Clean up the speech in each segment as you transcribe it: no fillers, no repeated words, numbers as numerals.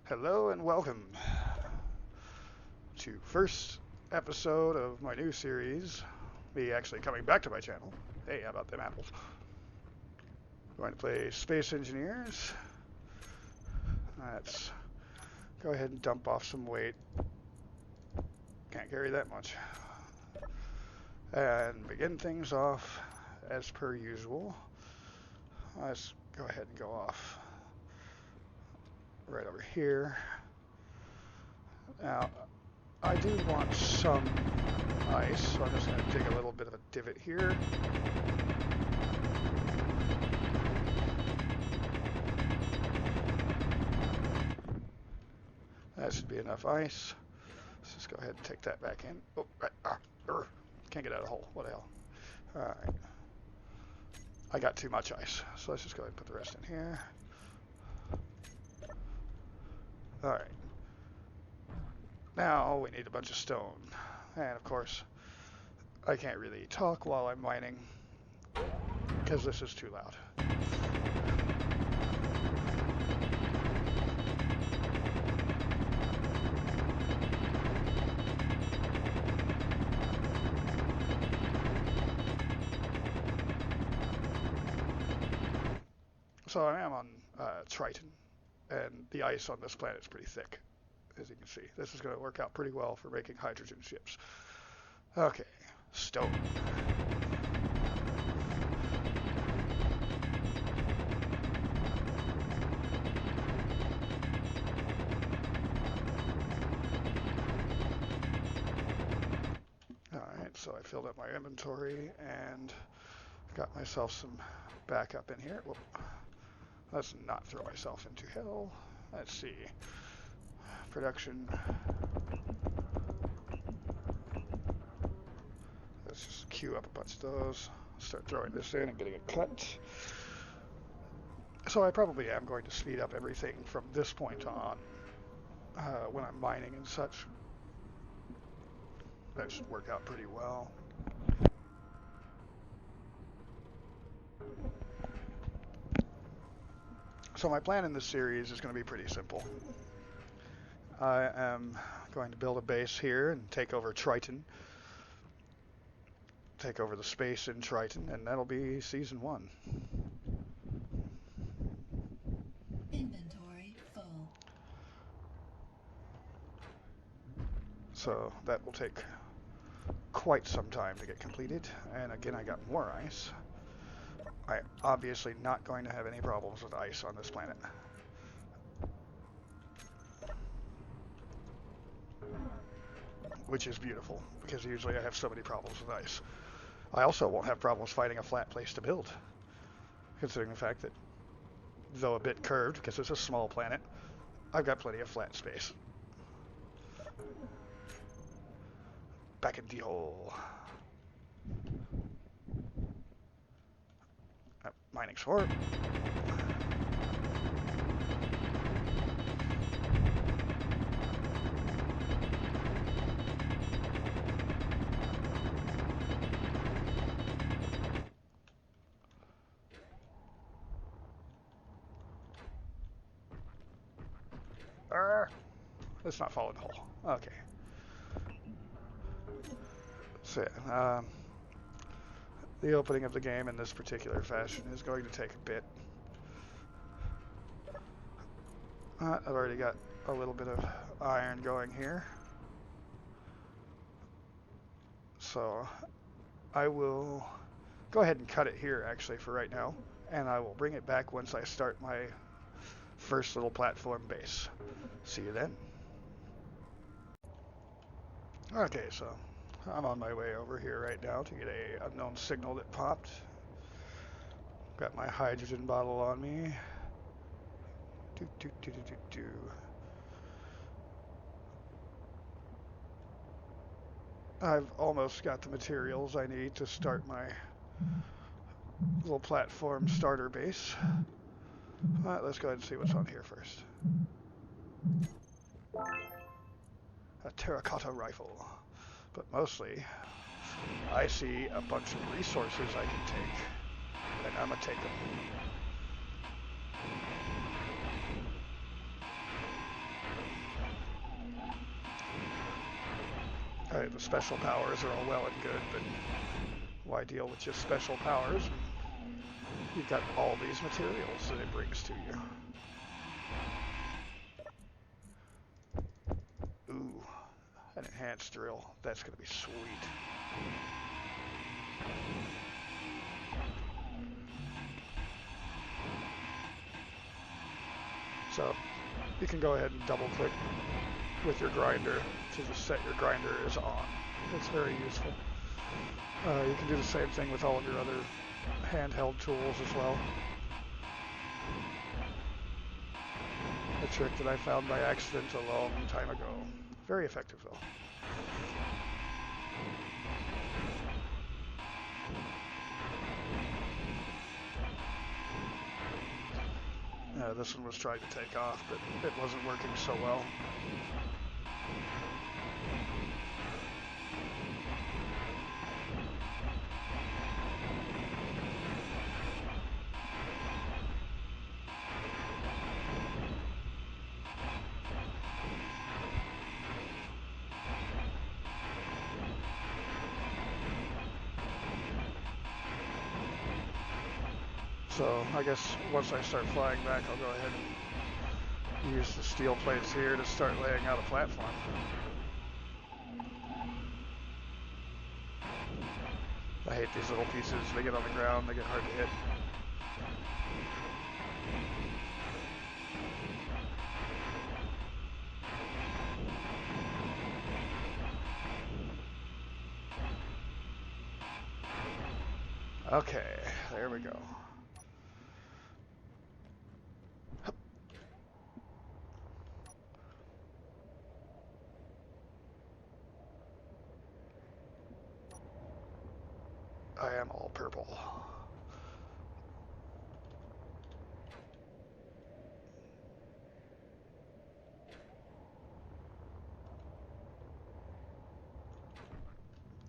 Hello and welcome to first episode of my new series, me actually coming back to my channel. Hey, how about them apples? I'm going to play Space Engineers. Let's go ahead and dump off some weight. Can't carry that much. And begin things off as per usual. Let's go ahead and go off right over here. Now, I do want some ice, so I'm just going to dig a little bit of a divot here. That should be enough ice. Let's just go ahead and take that back in. Oh, right. Can't get out of the hole. What the hell? Alright. I got too much ice, so let's just go ahead and put the rest in here. Alright. Now we need a bunch of stone. And of course, I can't really talk while I'm mining because this is too loud. So I am on Triton, and the ice on this planet is pretty thick, as you can see. This is going to work out pretty well for making hydrogen ships. Okay, stone. Alright, so I filled up my inventory and got myself some backup in here. Whoop. Let's not throw myself into hell. Let's see. Production. Let's just queue up a bunch of those. Start throwing this in and getting it cut. So I probably am going to speed up everything from this point on when I'm mining and such. That should work out pretty well. So my plan in this series is going to be pretty simple. I am going to build a base here and take over Triton. Take over the space in Triton, and that'll be season 1. Inventory full. So that will take quite some time to get completed. And again, I got more ice. I'm obviously not going to have any problems with ice on this planet. Which is beautiful, because usually I have so many problems with ice. I also won't have problems finding a flat place to build, considering the fact that, though a bit curved, because it's a small planet, I've got plenty of flat space. Back in the hole. Mining short. Let's not fall in the hole. Okay. So yeah, the opening of the game in this particular fashion is going to take a bit. I've already got a little bit of iron going here. So I will go ahead and cut it here actually for right now. And I will bring it back once I start my first little platform base. See you then. Okay, so I'm on my way over here right now to get a unknown signal that popped. Got my hydrogen bottle on me. I've almost got the materials I need to start my little platform starter base. Let's go ahead and see what's on here first. A terracotta rifle. But mostly, I see a bunch of resources I can take, and I'm gonna take them. Alright, the special powers are all well and good, but why deal with just special powers? You've got all these materials that it brings to you. Ooh, an enhanced drill. That's going to be sweet. So you can go ahead and double click with your grinder to just set your grinder as on. It's very useful. You can do the same thing with all of your other handheld tools as well. A trick that I found by accident a long time ago. Very effective though. This one was trying to take off, but it wasn't working so well. So I guess once I start flying back, I'll go ahead and use the steel plates here to start laying out a platform. I hate these little pieces. They get on the ground, they get hard to hit. Okay, there we go. I am all purple.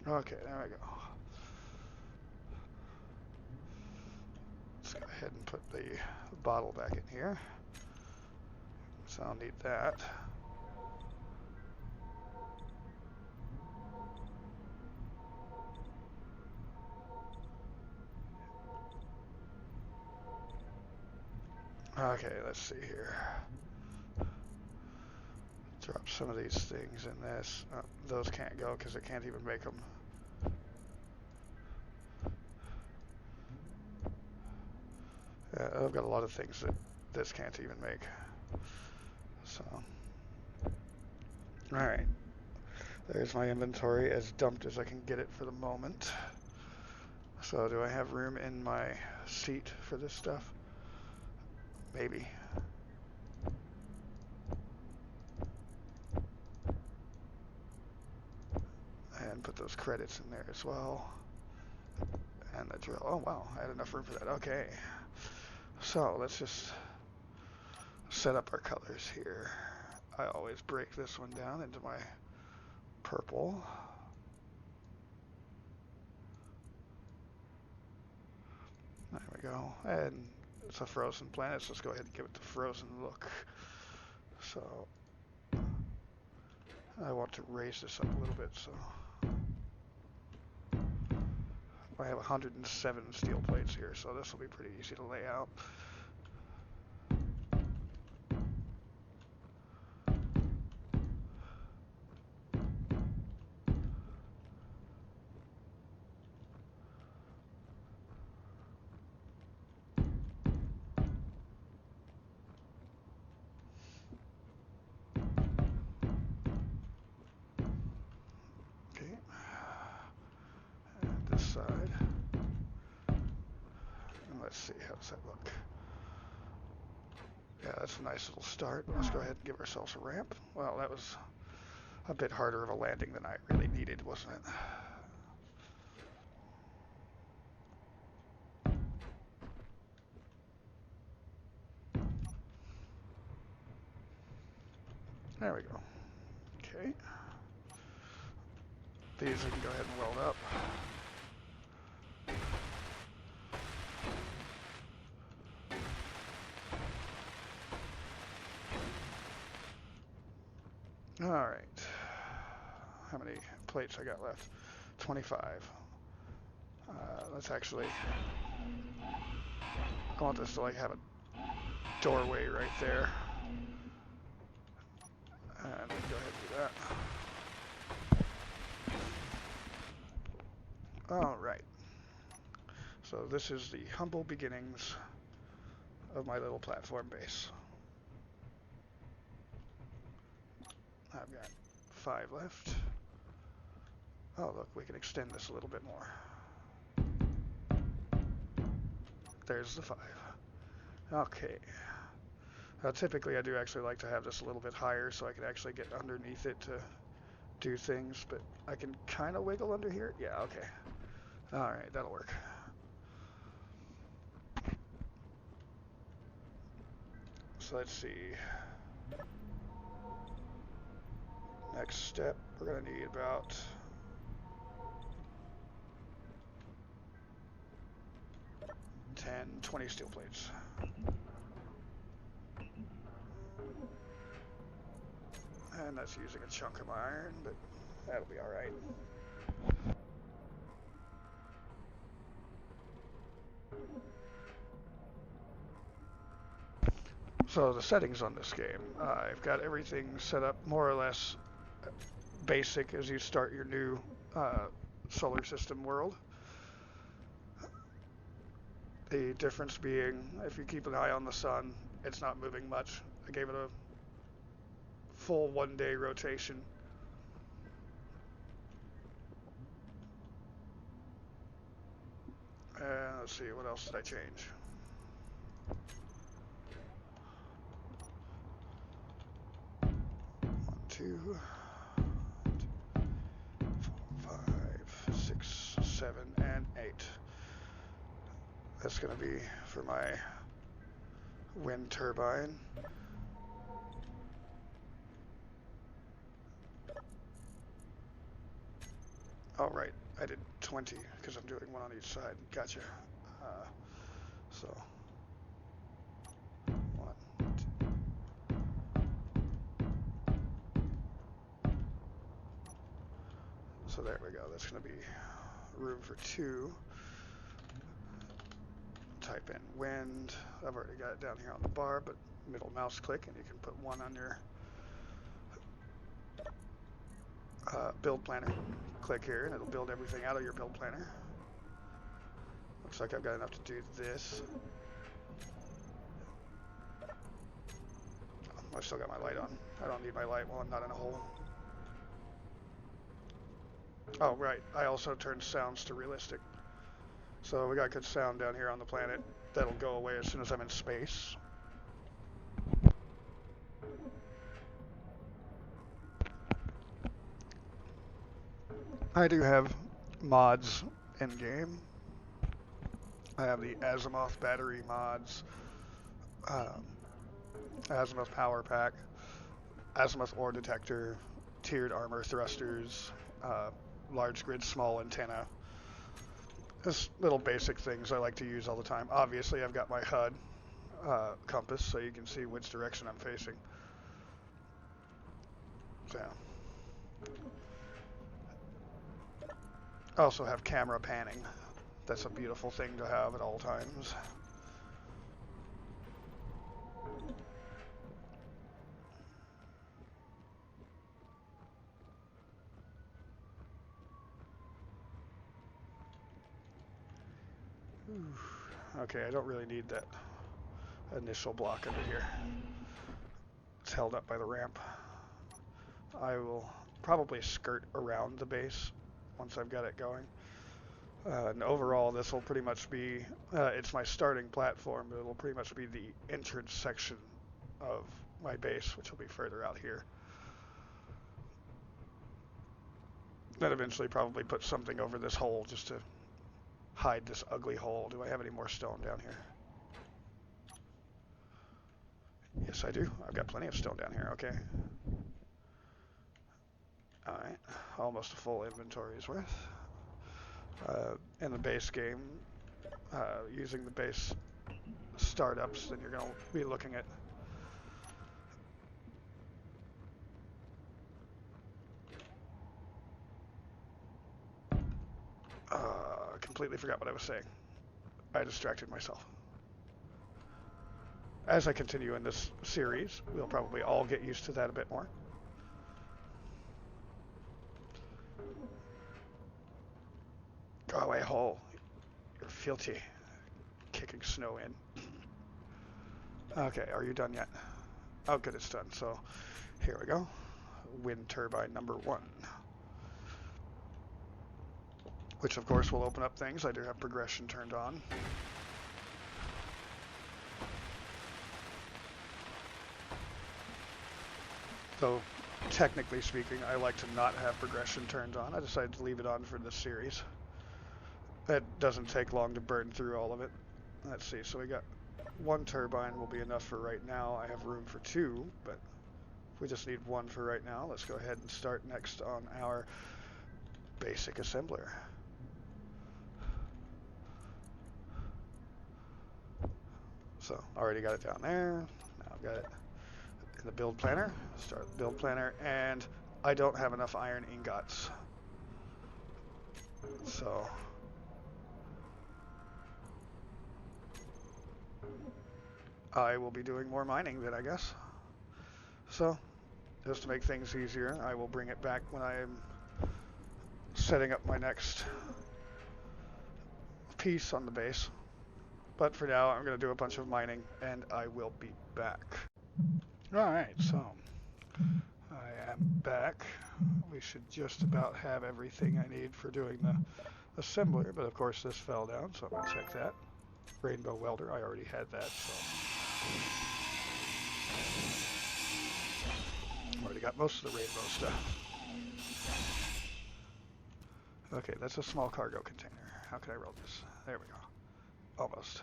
Okay, there we go. Let's go ahead and put the bottle back in here. So I'll need that. Okay, let's see here. Drop some of these things in this. Those can't go because I can't even make them. I've got a lot of things that this can't even make. So, alright. There's my inventory as dumped as I can get it for the moment. So do I have room in my seat for this stuff? Maybe. And put those credits in there as well. And the drill. Oh wow, I had enough room for that. Okay. So let's just set up our colors here. I always break this one down into my purple. There we go. And it's a frozen planet, so let's go ahead and give it the frozen look. So I want to raise this up a little bit, so I have 107 steel plates here, so this will be pretty easy to lay out. Side. And let's see, how does that look? Yeah, that's a nice little start. Let's go ahead and give ourselves a ramp. Well, that was a bit harder of a landing than I really needed, wasn't it? There we go. Okay. These we can go ahead and weld up. All right. how many plates I got left. 25. Let's actually, I want this to like have a doorway right there. And we can go ahead and do that. Alright. So this is the humble beginnings of my little platform base. I've got 5 left. Oh look, we can extend this a little bit more. There's the 5. Okay. Typically I do actually like to have this a little bit higher so I can actually get underneath it to do things, but I can kind of wiggle under here. Yeah, okay. Alright, that'll work. So let's see. Next step, we're going to need about 10, 20 steel plates. And that's using a chunk of iron, but that'll be alright. So the settings on this game, I've got everything set up more or less basic as you start your new solar system world. The difference being, if you keep an eye on the sun, it's not moving much. I gave it a full 1-day rotation. And let's see, what else did I change? One, 2, 4, 5, 6, 7, and 8. That's going to be for my wind turbine. Oh, right. I did 20 because I'm doing one on each side. Gotcha. So, 1, 2. So there we go. That's going to be room for 2. Type in wind. I've already got it down here on the bar, but middle mouse click and you can put 1 on your build planner. Click here and it'll build everything out of your build planner. Looks like I've got enough to do this. I've still got my light on. I don't need my light while I'm not in a hole. Oh, right. I also turned sounds to realistic. So we got good sound down here on the planet. That'll go away as soon as I'm in space. I do have mods in game. I have the Azimuth battery mods, Azimuth power pack, Azimuth ore detector, tiered armor thrusters, large grid small antenna. Just little basic things I like to use all the time. Obviously I've got my HUD compass so you can see which direction I'm facing. So. I also have camera panning. That's a beautiful thing to have at all times. Okay, I don't really need that initial block under here. It's held up by the ramp. I will probably skirt around the base once I've got it going. And overall, this will pretty much be, it's my starting platform, but it'll pretty much be the entrance section of my base, which will be further out here. Then eventually probably put something over this hole just to hide this ugly hole. Do I have any more stone down here? Yes, I do. I've got plenty of stone down here. Okay. Alright. Almost a full inventory's worth. In the base game, using the base startups, then you're going to be looking at completely forgot what I was saying. I distracted myself. As I continue in this series, we'll probably all get used to that a bit more. Go away, hole. You're filthy. Kicking snow in. Okay, are you done yet? Oh, good, it's done. So, here we go. Wind turbine number 1. Which, of course, will open up things. I do have progression turned on. Though, technically speaking, I like to not have progression turned on. I decided to leave it on for this series. It doesn't take long to burn through all of it. Let's see, so we got 1 turbine will be enough for right now. I have room for 2, but we just need 1 for right now. Let's go ahead and start next on our basic assembler. So, already got it down there. Now I've got it in the build planner. Start the build planner, and I don't have enough iron ingots. So, I will be doing more mining then, I guess. So, just to make things easier, I will bring it back when I am setting up my next piece on the base. But for now, I'm going to do a bunch of mining, and I will be back. Alright, so I am back. We should just about have everything I need for doing the assembler, but of course this fell down, so I'm going to check that. Rainbow welder, I already had that, so already got most of the rainbow stuff. Okay, that's a small cargo container. How can I roll this? There we go. Almost.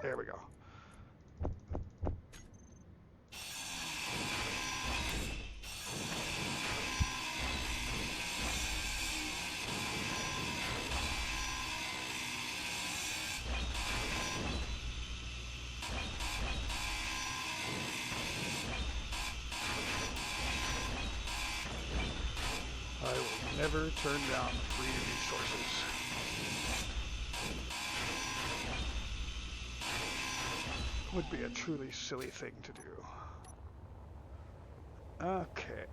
There we go. I will never turn down free resources. Would be a truly silly thing to do. Okay.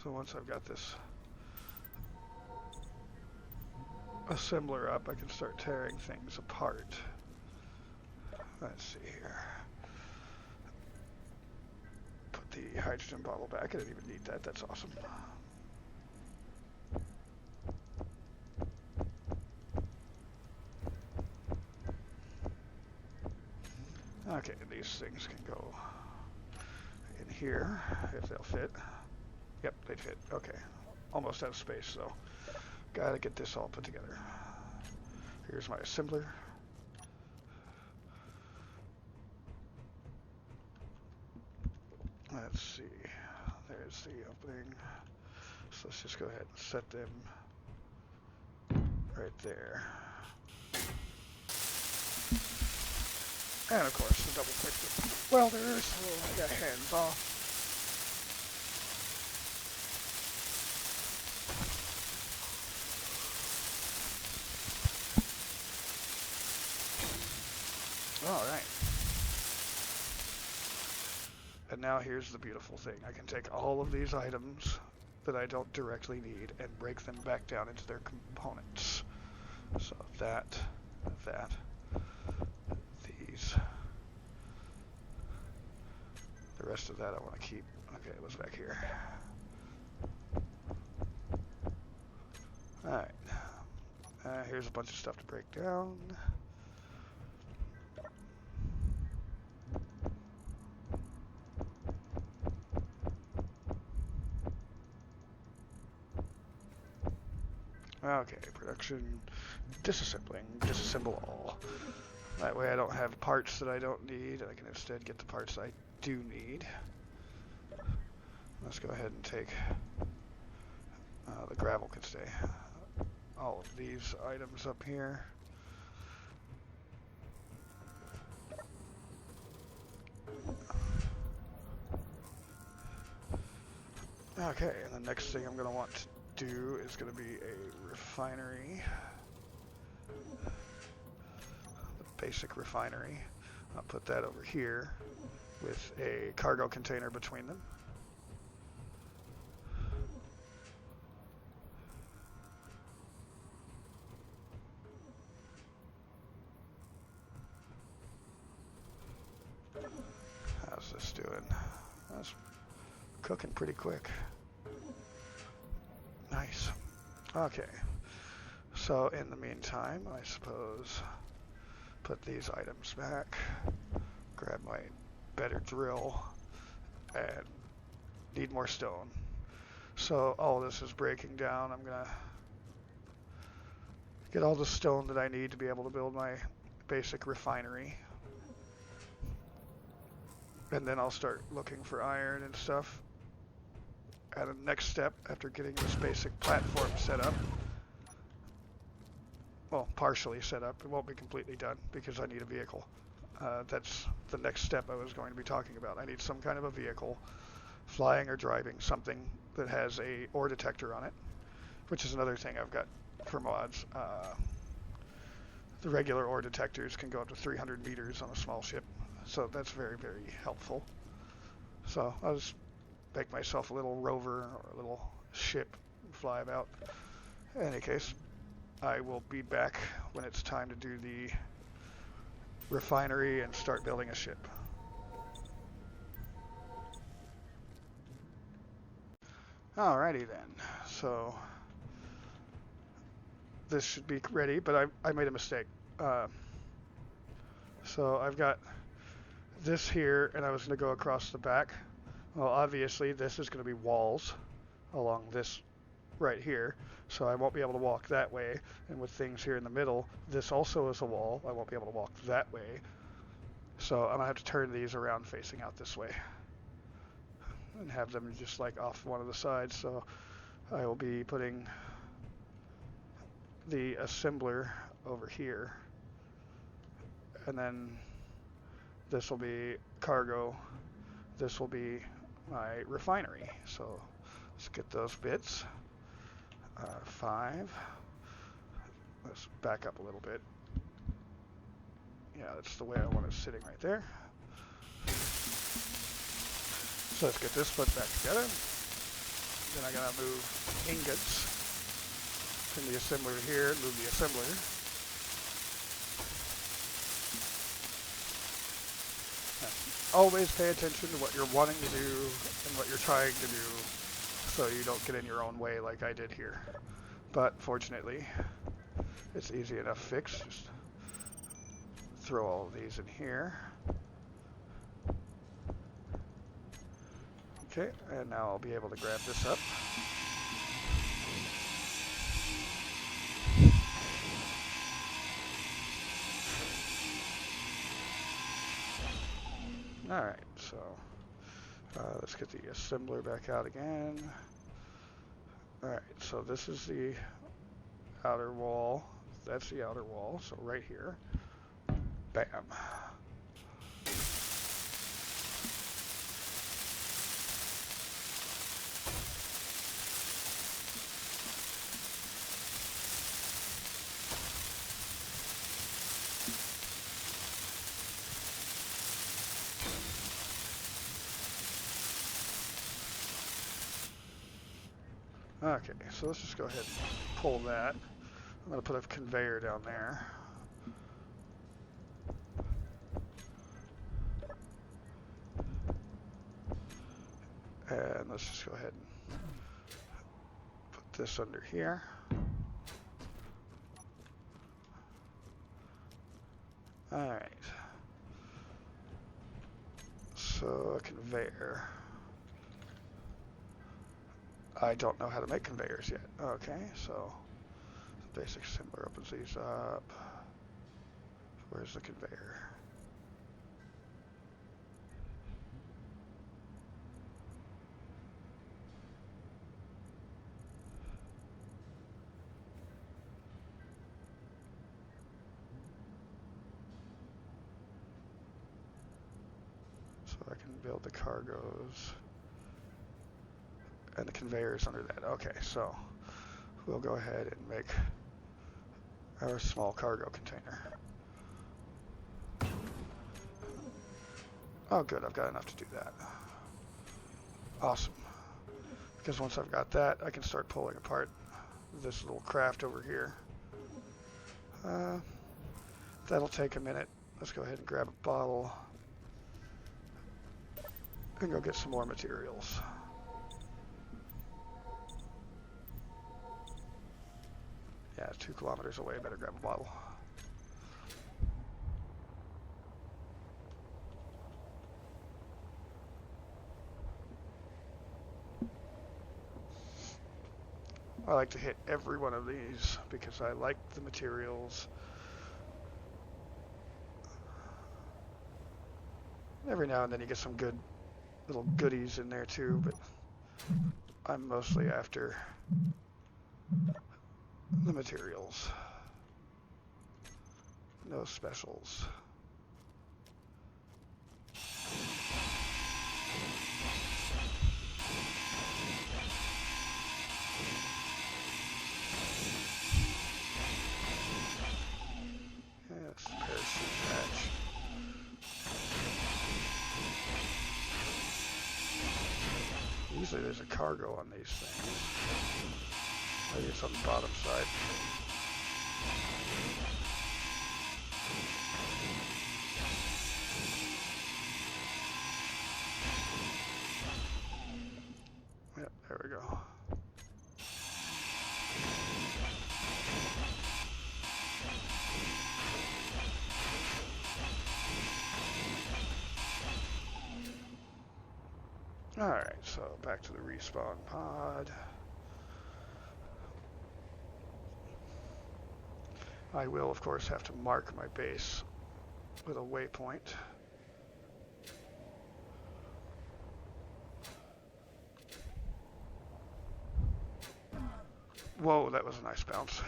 So once I've got this assembler up, I can start tearing things apart. Let's see here. Put the hydrogen bottle back. I didn't even need that. That's awesome. Okay, these things can go in here if they'll fit. Yep, they fit. Okay. Almost out of space, so gotta get this all put together. Here's my assembler. Let's see. There's the opening. So let's just go ahead and set them right there. And of course, the double click the welder, so I got hands off. Alright. And now here's the beautiful thing. I can take all of these items that I don't directly need and break them back down into their components. So that, these. The rest of that I want to keep. Okay, what's back here? Alright. Here's a bunch of stuff to break down. Okay, production, disassembling, disassemble all. That way I don't have parts that I don't need, and I can instead get the parts I do need. Let's go ahead and take, the gravel can stay. All of these items up here. Okay, and the next thing I'm going to want to do is going to be a refinery. The basic refinery. I'll put that over here with a cargo container between them. How's this doing? That's cooking pretty quick. Nice. Okay. So in the meantime, I suppose, put these items back, grab my better drill, and need more stone. So all this is breaking down. I'm gonna get all the stone that I need to be able to build my basic refinery. And then I'll start looking for iron and stuff. And the next step, after getting this basic platform set up, well, partially set up, it won't be completely done because I need a vehicle. That's the next step I was going to be talking about. I need some kind of a vehicle, flying or driving, something that has a ore detector on it, which is another thing I've got for mods. The regular ore detectors can go up to 300 meters on a small ship, so that's very, very helpful. So I'll just make myself a little rover or a little ship and fly about. In any case, I will be back when it's time to do the refinery and start building a ship. Alrighty then, so this should be ready, but I made a mistake. So I've got this here, and I was going to go across the back. Well, obviously this is going to be walls along this right here, so I won't be able to walk that way. And with things here in the middle, this also is a wall. I won't be able to walk that way. So I'm going to have to turn these around facing out this way and have them just like off one of the sides. So I will be putting the assembler over here, and then this will be cargo. This will be my refinery. So let's get those bits. 5. Let's back up a little bit. Yeah, that's the way I want it sitting right there. So let's get this put back together. Then I gotta move ingots from the assembler here, move the assembler. Always pay attention to what you're wanting to do and what you're trying to do so you don't get in your own way like I did here. But fortunately, it's easy enough fix. Just throw all of these in here. Okay, and now I'll be able to grab this up. Alright, so let's get the assembler back out again. Alright, so this is the outer wall. That's the outer wall, so right here. Bam. Okay, so let's just go ahead and pull that. I'm going to put a conveyor down there. And let's just go ahead and put this under here. Alright. So, a conveyor. I don't know how to make conveyors yet. Okay, so the basic assembler opens these up. Where's the conveyor? So I can build the cargoes And the conveyor is under that. Okay, so we'll go ahead and make our small cargo container. Oh good, I've got enough to do that. Awesome. Because once I've got that, I can start pulling apart this little craft over here. That'll take a minute. Let's go ahead and grab a bottle and go get some more materials. Yeah, 2 kilometers away, better grab a bottle. I like to hit every one of these because I like the materials. Every now and then you get some good little goodies in there too, but I'm mostly after the materials. No specials. Yes, parachute hatch. Usually there's a cargo on these things. Maybe it's on the bottom side. Yep, there we go. Alright, so back to the respawn pod. I will, of course, have to mark my base with a waypoint. Whoa, that was a nice bounce.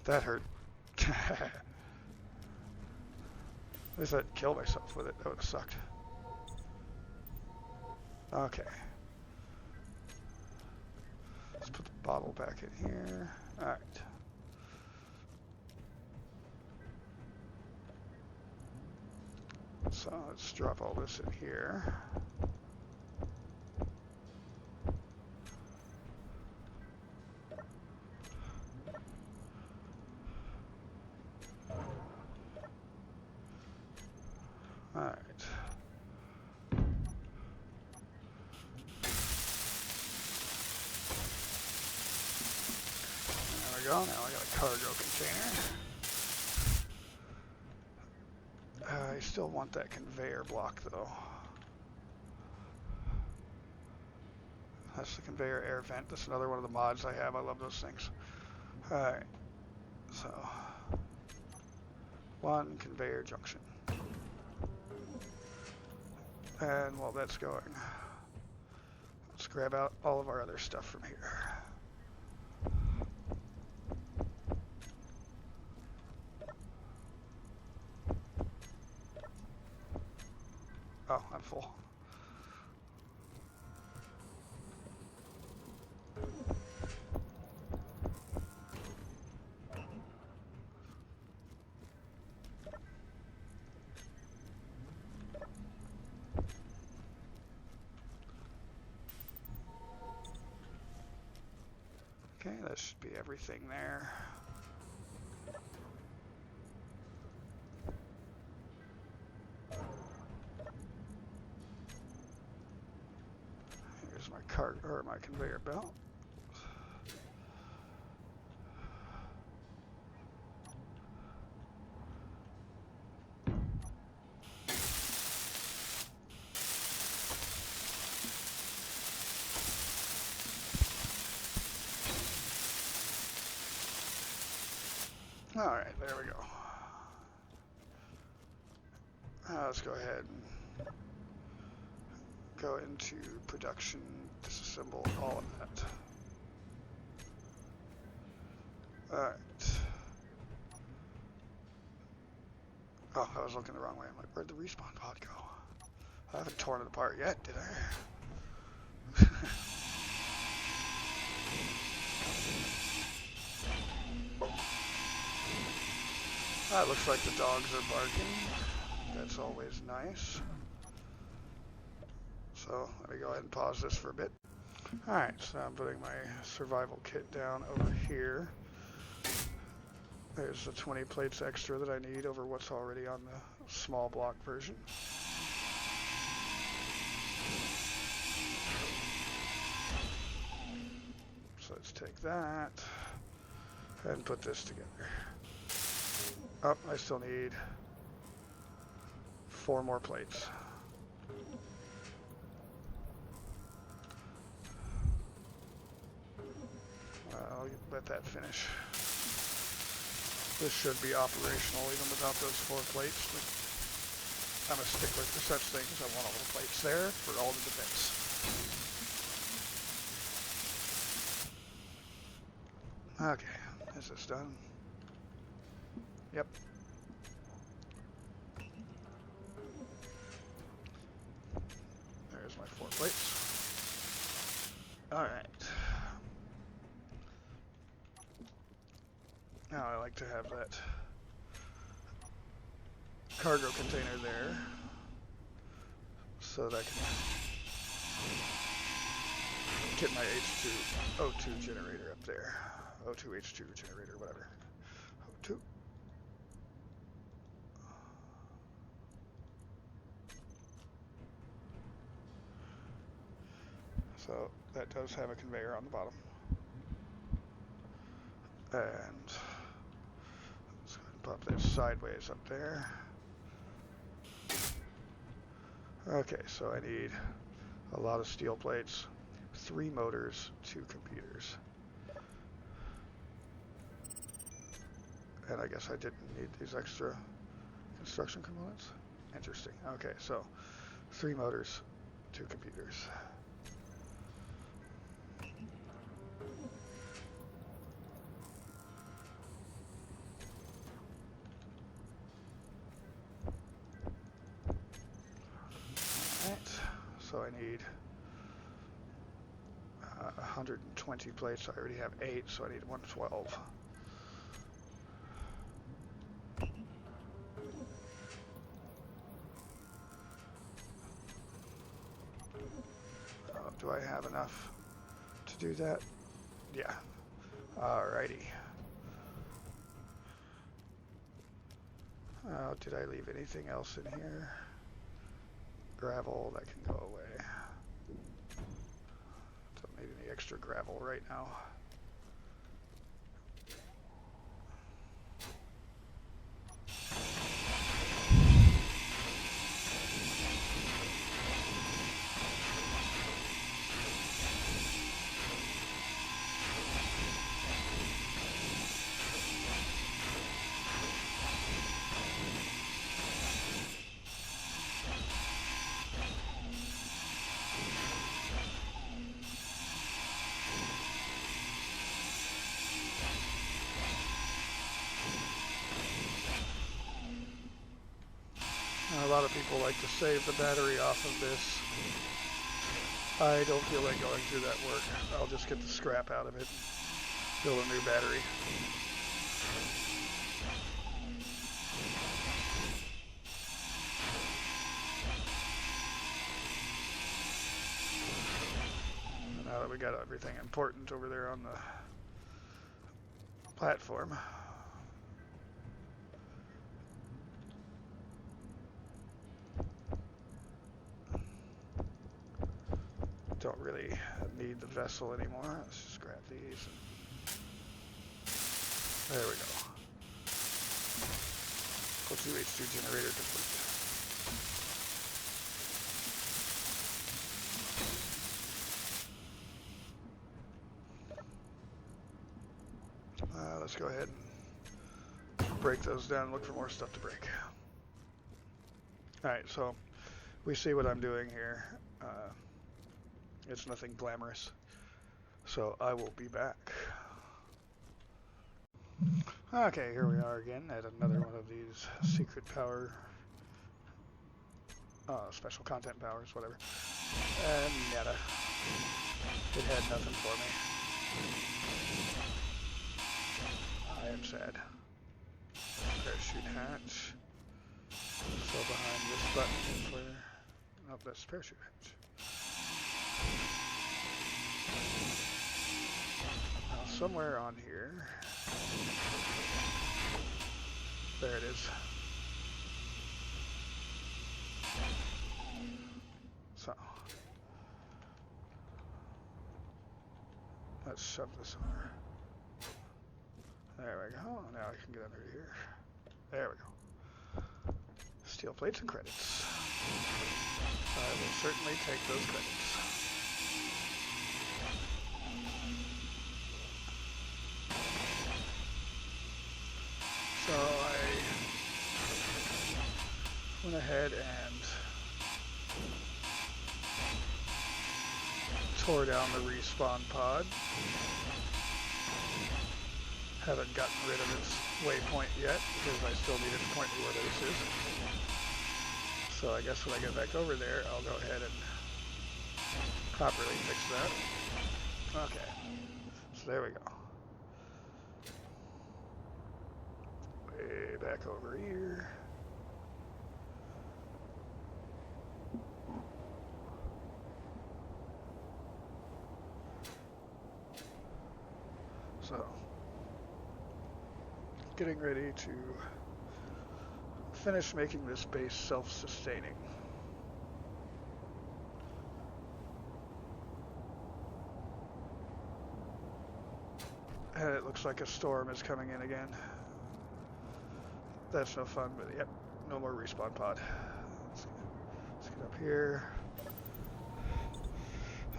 That hurt. At least I didn't kill myself with it. That would have sucked. Okay. Let's put the bottle back in here. Alright. So let's drop all this in here. Alright. There we go. Now I got a cargo container. I still want that conveyor block though. That's the conveyor air vent. That's another one of the mods I have. I love those things. Alright. So, one conveyor junction. And while that's going, let's grab out all of our other stuff from here. Oh, I'm full. Okay, that should be everything there. Here's my cart or my conveyor belt. All right, there we go. Let's go ahead and go into production, disassemble all of that. All right. Oh, I was looking the wrong way. I'm like, where'd the respawn pod go? I haven't torn it apart yet, did I? Looks like the dogs are barking. That's always nice. So let me go ahead and pause this for a bit. Alright, so I'm putting my survival kit down over here. There's the 20 plates extra that I need over what's already on the small block version. So let's take that and put this together. Oh, I still need 4 more plates. I'll let that finish. This should be operational even without those 4 plates, but I'm a stickler for such things. I want all the plates there for all the defense. Okay, is this done? Yep. There's my 4 plates. Alright. Now I like to have that cargo container there so that I can get my O2 generator up there. O2 H2 generator, whatever. O2. So that does have a conveyor on the bottom. And let's go ahead and pop that sideways up there. Okay, so I need a lot of steel plates, 3 motors, 2 computers. And I guess I didn't need these extra construction components. Interesting. Okay, so 3 motors, 2 computers. So I need 120 plates. I already have 8, so I need 112. Do I have enough to do that? Yeah. Alrighty. Did I leave anything else in here? Gravel, that can go away. Don't need any extra gravel right now. A lot of people like to save the battery off of this. I don't feel like going through that work. I'll just get the scrap out of it and build a new battery. Now that we got everything important over there on the platform. Don't really need the vessel anymore. Let's just grab these. There we go. O2 H2 generator complete. Let's go ahead and break those down and look for more stuff to break. Alright, so we see what I'm doing here. It's nothing glamorous. So I will be back. Okay, here we are again at another one of these secret power, special content powers, whatever. And nada. It had nothing for me. I am sad. Parachute hatch. So behind this button is where... Oh, that's parachute hatch. Now somewhere on here... There it is. So... Let's shove this over. There we go. Now I can get under here. There we go. Steel plates and credits. I will certainly take those credits. So I went ahead and tore down the respawn pod. Haven't gotten rid of its waypoint yet because I still need it to point me where this is. So I guess when I get back over there, I'll go ahead and properly fix that. Okay, so there we go. Way back over here. So, getting ready to finish making this base self-sustaining. And it looks like a storm is coming in again. That's no fun, but yep, no more respawn pod. Let's get up here.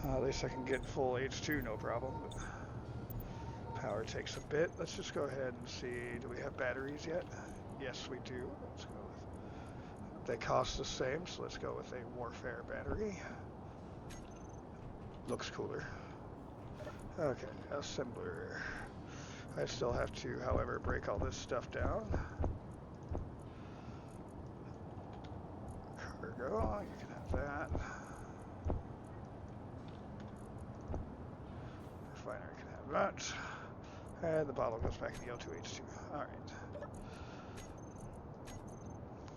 At least I can get full H2, no problem. But power takes a bit. Let's just go ahead and see, do we have batteries yet? Yes, we do. Let's go with, they cost the same, so let's go with a warfare battery. Looks cooler. Okay, assembler. I still have to, however, break all this stuff down. Cargo, you can have that. Refinery can have that. And the bottle goes back in the O2H2. Alright.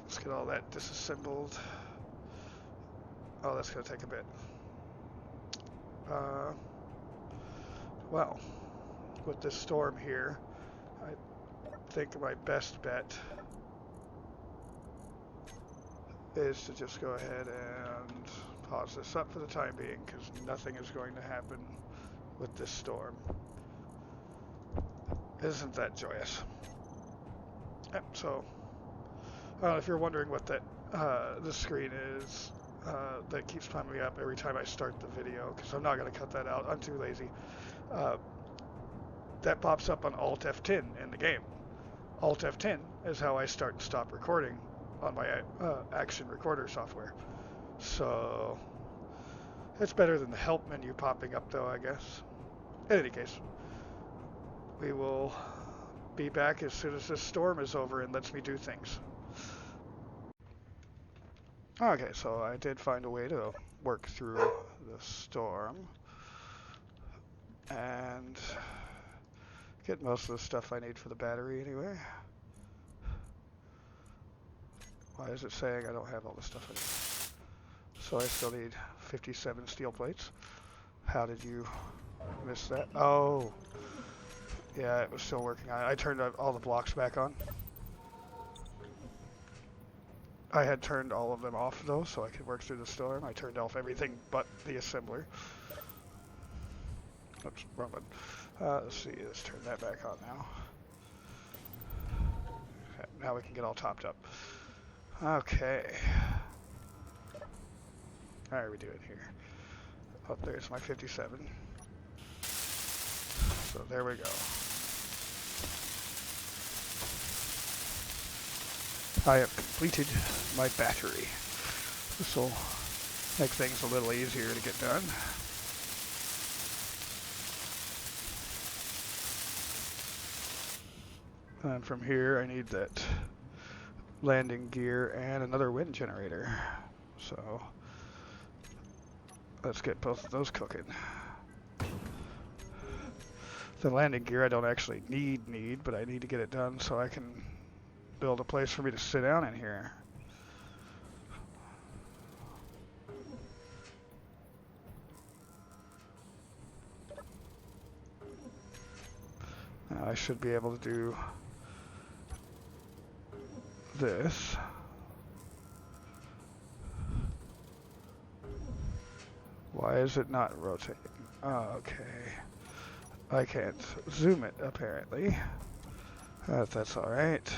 Let's get all that disassembled. Oh, that's going to take a bit. Well, with this storm here, I think my best bet is to just go ahead and pause this up for the time being, because nothing is going to happen with this storm. Isn't that joyous? Yep, so if you're wondering what that the screen is that keeps popping up every time I start the video, because I'm not going to cut that out, I'm too lazy. That pops up on Alt F10 in the game. Alt F10 is how I start and stop recording on my action recorder software. So it's better than the help menu popping up, though, I guess. In any case, we will be back as soon as this storm is over and lets me do things. Okay, so I did find a way to work through the storm and get most of the stuff I need for the battery anyway. Why is it saying I don't have all the stuff I need? So I still need 57 steel plates. How did you miss that? Oh, yeah, it was still working. I turned all the blocks back on. I had turned all of them off though, so I could work through the storm. I turned off everything but the assembler. Oops, wrong button. Let's see, let's turn that back on now. Okay, now we can get all topped up. Okay. How are we doing here? Oh, there's my 57. So there we go. I have completed my battery. This will make things a little easier to get done. And from here I need that landing gear and another wind generator. So let's get both of those cooking. The landing gear I don't actually need, but I need to get it done so I can build a place for me to sit down in here. Now I should be able to do this. Why is it not rotating? Oh, okay. I can't zoom it, apparently. That's alright.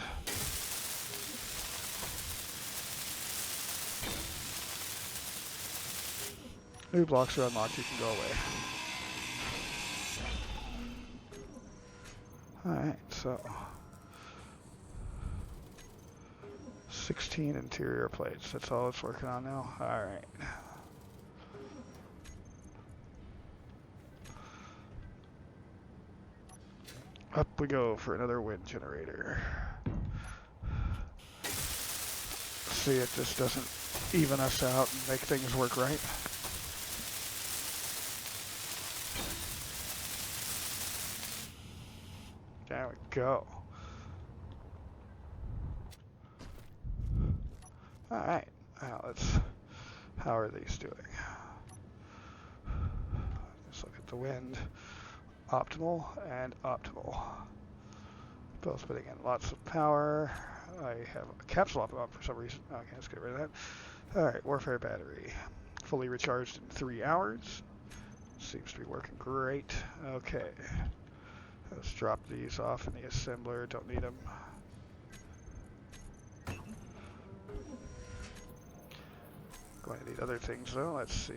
New blocks are unlocked, you can go away. Alright, so 16 interior plates, that's all it's working on now. Alright. Up we go for another wind generator. See if this doesn't even us out and make things work right. There we go. Alright, now how are these doing? Let's look at the wind. Optimal and optimal. Both putting in lots of power. I have a capsule up for some reason. Okay, let's get rid of that. Alright, warfare battery. Fully recharged in 3 hours. Seems to be working great. Okay. Let's drop these off in the assembler. Don't need them. Going to need other things though. Let's see.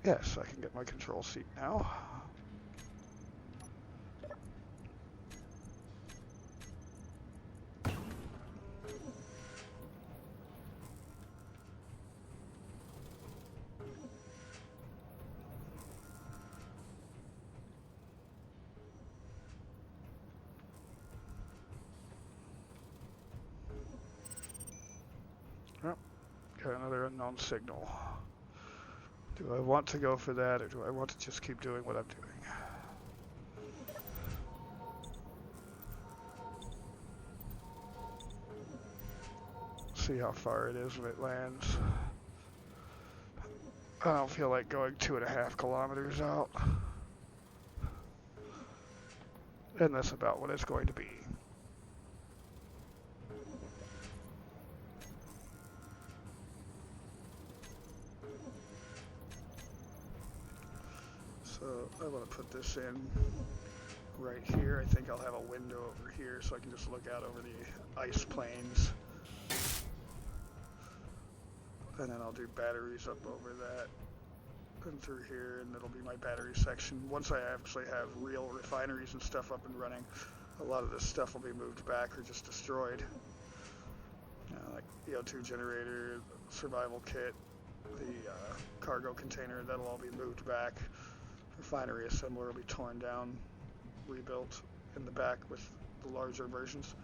Yes, I can get my control seat now. Oh, got another unknown signal. Do I want to go for that, or do I want to just keep doing what I'm doing? See how far it is when it lands. I don't feel like going 2.5 kilometers out. And that's about what it's going to be. So I want to put this in right here. I think I'll have a window over here so I can just look out over the ice plains. And then I'll do batteries up over that and through here, and it'll be my battery section. Once I actually have real refineries and stuff up and running, a lot of this stuff will be moved back or just destroyed. Like the O2 generator, survival kit, the cargo container, that'll all be moved back. Refinery assembler will be torn down, rebuilt in the back with the larger versions.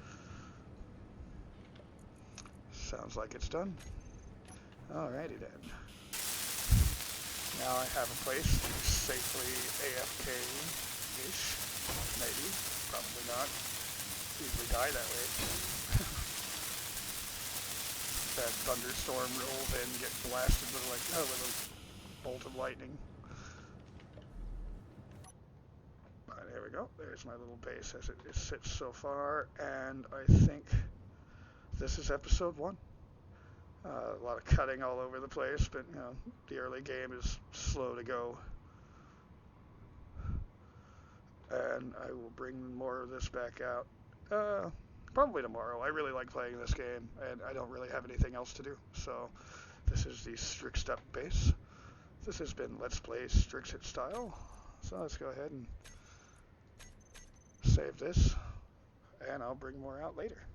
Sounds like it's done. Alrighty then. Now I have a place to safely AFK-ish. Maybe. Probably not. Usually die that way. That thunderstorm rolls in, get blasted with with a bolt of lightning. There we go. There's my little base as it sits so far, and I think this is episode 1. A lot of cutting all over the place, but the early game is slow to go. And I will bring more of this back out probably tomorrow. I really like playing this game, and I don't really have anything else to do. So this is the Strixed Up base. This has been Let's Play Strixit Style. So let's go ahead and save this, and I'll bring more out later.